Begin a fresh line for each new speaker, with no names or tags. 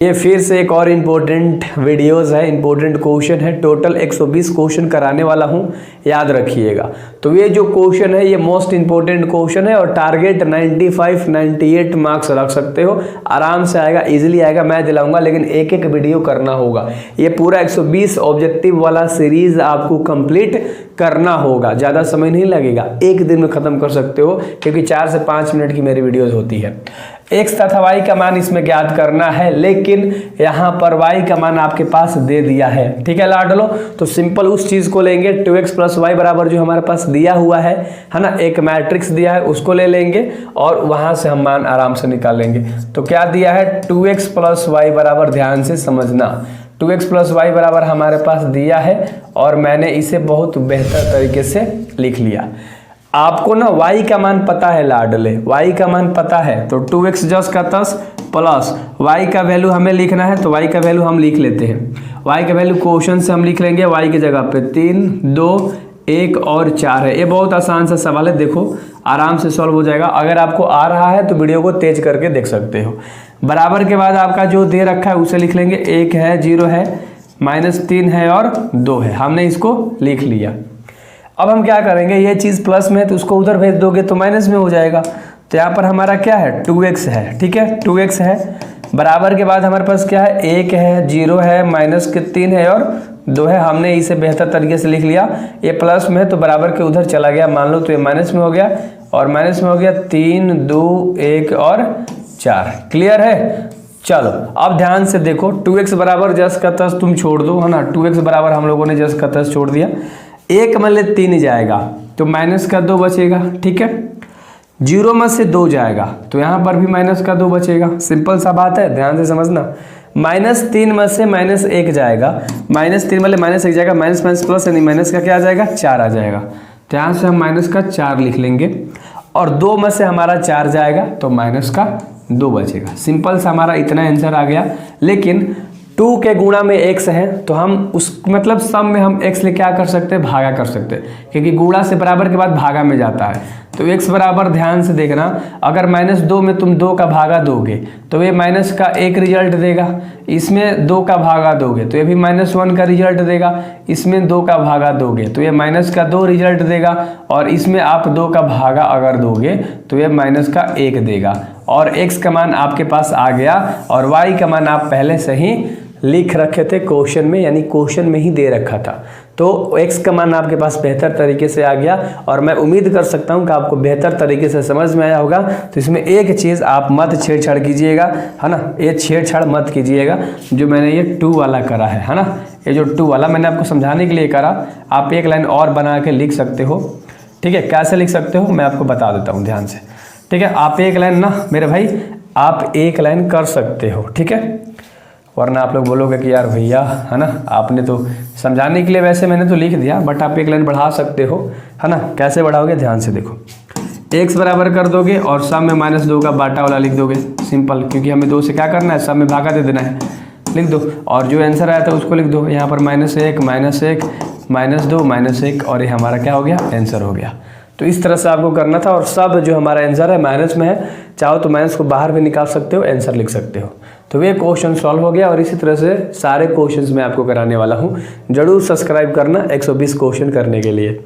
ये फिर से एक और इम्पोर्टेंट वीडियोस है, इम्पोर्टेंट क्वेश्चन है। टोटल 120 क्वेश्चन कराने वाला हूँ, याद रखिएगा। तो ये जो क्वेश्चन है ये मोस्ट इम्पोर्टेंट क्वेश्चन है और टारगेट 95-98 मार्क्स रख सकते हो, आराम से आएगा, इजीली आएगा, मैं दिलाऊंगा। लेकिन एक एक वीडियो करना होगा। ये पूरा 120 ऑब्जेक्टिव वाला सीरीज आपको कंप्लीट करना होगा, ज़्यादा समय नहीं लगेगा, एक दिन में ख़त्म कर सकते हो, क्योंकि 4 से 5 मिनट की मेरी वीडियोज़ होती है। x तथा y का मान इसमें ज्ञात करना है, लेकिन यहाँ पर y का मान आपके पास दे दिया है। ठीक है लाडलो, तो सिंपल उस चीज़ को लेंगे, 2x प्लस वाई बराबर जो हमारे पास दिया हुआ है ना, एक मैट्रिक्स दिया है, उसको ले लेंगे और वहाँ से हम मान आराम से निकालेंगे। तो क्या दिया है, 2x प्लस वाई बराबर, ध्यान से समझना, 2x प्लस वाई बराबर हमारे पास दिया है और मैंने इसे बहुत बेहतर तरीके से लिख लिया। आपको ना y का मान पता है लाडले, y का मान पता है, तो 2x जस का तस प्लस y का वैल्यू हमें लिखना है, तो y का वैल्यू हम लिख लेते हैं। y का वैल्यू क्वेश्चन से हम लिख लेंगे, y की जगह पे 3, 2, 1 और 4 है। ये बहुत आसान सा सवाल है, देखो आराम से सॉल्व हो जाएगा। अगर आपको आ रहा है तो वीडियो को तेज करके देख सकते हो। बराबर के बाद आपका जो दे रखा है उसे लिख लेंगे, 1 है, 0 है, -3 है और 2 है, हमने इसको लिख लिया। अब हम क्या करेंगे, ये चीज़ प्लस में है तो उसको उधर भेज दोगे तो माइनस में हो जाएगा। तो यहाँ पर हमारा क्या है, 2x है, ठीक है, 2x है। बराबर के बाद हमारे पास क्या है, 1 है, 0 है, -3 है और 2 है, हमने इसे बेहतर तरीके से लिख लिया। ये प्लस में है तो बराबर के उधर चला गया, मान लो, तो ये माइनस में हो गया और माइनस में हो गया 3, 2, 1 और 4। क्लियर है। चलो अब ध्यान से देखो, 2x बराबर जस का तस तुम छोड़ दो, है ना, 2x बराबर हम लोगों ने जस का तस छोड़ दिया। 1 में ले 3 जाएगा तो माइनस का 2 बचेगा, ठीक है। 0 में से 2 जाएगा तो यहाँ पर भी माइनस का 2 बचेगा, सिंपल सा बात है, ध्यान से समझना। -3 में से -1 जाएगा, -3 में ले -1 जाएगा, माइनस माइनस प्लस, यानी माइनस का क्या आ जाएगा, 4 आ जाएगा। तो यहाँ से हम माइनस का 4 लिख लेंगे और 2 में से हमारा 4 जाएगा तो माइनस का 2 बचेगा। सिंपल सा हमारा इतना आंसर आ गया। लेकिन 2 के गुणा में x है तो हम उस मतलब सम में हम x ले क्या कर सकते हैं, भागा कर सकते हैं, क्योंकि गुणा से बराबर के बाद भागा में जाता है। तो x बराबर, ध्यान से देखना, अगर -2 में तुम 2 का भागा दोगे तो ये माइनस का 1 रिजल्ट देगा, इसमें 2 का भागा दोगे तो ये भी -1 का रिजल्ट देगा, इसमें 2 का भागा दोगे तो ये माइनस का 2 रिजल्ट देगा और इसमें आप 2 का भागा अगर दोगे तो ये माइनस का 1 देगा। और x का मान आपके पास आ गया और y का मान आप पहले से ही लिख रखे थे क्वेश्चन में, यानी क्वेश्चन में ही दे रखा था। तो x का मान आपके पास बेहतर तरीके से आ गया और मैं उम्मीद कर सकता हूं कि आपको बेहतर तरीके से समझ में आया होगा। तो इसमें एक चीज़ आप मत छेड़छाड़ कीजिएगा, है ना, ये छेड़छाड़ मत कीजिएगा जो मैंने ये 2 वाला करा है ना, ये जो 2 वाला मैंने आपको समझाने के लिए करा। आप एक लाइन और बना के लिख सकते हो, ठीक है। कैसे लिख सकते हो मैं आपको बता देता हूँ, ध्यान से, ठीक है। आप एक लाइन ना मेरे भाई, आप एक लाइन कर सकते हो, ठीक है, वरना आप लोग बोलोगे कि यार भैया, है ना, आपने तो समझाने के लिए वैसे मैंने तो लिख दिया, बट आप एक लाइन बढ़ा सकते हो, है ना। कैसे बढ़ाओगे, ध्यान से देखो, x बराबर कर दोगे और सब में -2 का बाटा वाला लिख दोगे, सिंपल, क्योंकि हमें 2 से क्या करना है, सब में भागा दे देना है, लिख दो। और जो आंसर आया था उसको लिख दो, यहाँ पर -1, -1, -2, -1 और ये हमारा क्या हो गया, आंसर हो गया। तो इस तरह से आपको करना था और सब जो हमारा आंसर है माइनस में है, चाहो तो माइनस को बाहर भी निकाल सकते हो, आंसर लिख सकते हो। तो ये क्वेश्चन सॉल्व हो गया और इसी तरह से सारे क्वेश्चंस मैं आपको कराने वाला हूँ। जरूर सब्सक्राइब करना 120 क्वेश्चन करने के लिए।